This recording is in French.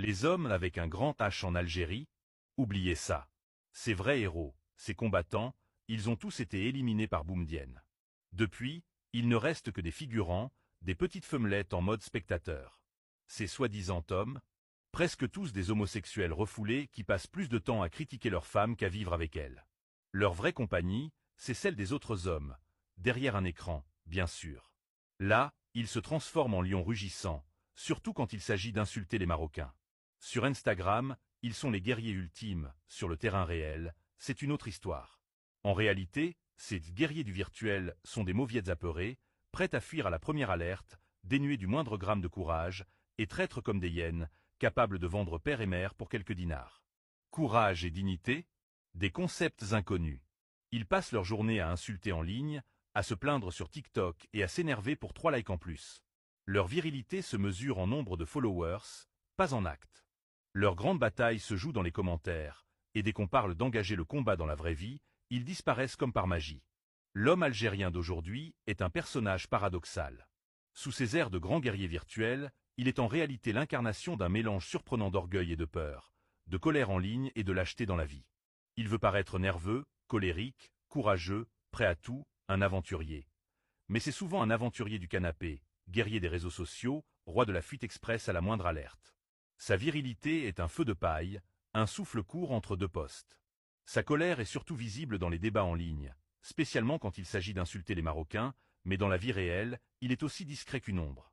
Les hommes avec un grand H en Algérie? Oubliez ça. Ces vrais héros, ces combattants, ils ont tous été éliminés par Boumedienne. Depuis, il ne reste que des figurants, des petites femmelettes en mode spectateur. Ces soi-disant hommes, presque tous des homosexuels refoulés qui passent plus de temps à critiquer leurs femmes qu'à vivre avec elles. Leur vraie compagnie, c'est celle des autres hommes, derrière un écran, bien sûr. Là, ils se transforment en lions rugissants, surtout quand il s'agit d'insulter les Marocains. Sur Instagram, ils sont les guerriers ultimes, sur le terrain réel, c'est une autre histoire. En réalité, ces guerriers du virtuel sont des mauviettes apeurées, prêts à fuir à la première alerte, dénués du moindre gramme de courage, et traîtres comme des hyènes, capables de vendre père et mère pour quelques dinars. Courage et dignité? Des concepts inconnus. Ils passent leur journée à insulter en ligne, à se plaindre sur TikTok et à s'énerver pour 3 likes en plus. Leur virilité se mesure en nombre de followers, pas en actes. Leur grande bataille se joue dans les commentaires, et dès qu'on parle d'engager le combat dans la vraie vie, ils disparaissent comme par magie. L'homme algérien d'aujourd'hui est un personnage paradoxal. Sous ses airs de grand guerrier virtuel, il est en réalité l'incarnation d'un mélange surprenant d'orgueil et de peur, de colère en ligne et de lâcheté dans la vie. Il veut paraître nerveux, colérique, courageux, prêt à tout, un aventurier. Mais c'est souvent un aventurier du canapé, guerrier des réseaux sociaux, roi de la fuite express à la moindre alerte. Sa virilité est un feu de paille, un souffle court entre deux postes. Sa colère est surtout visible dans les débats en ligne, spécialement quand il s'agit d'insulter les Marocains, mais dans la vie réelle, il est aussi discret qu'une ombre.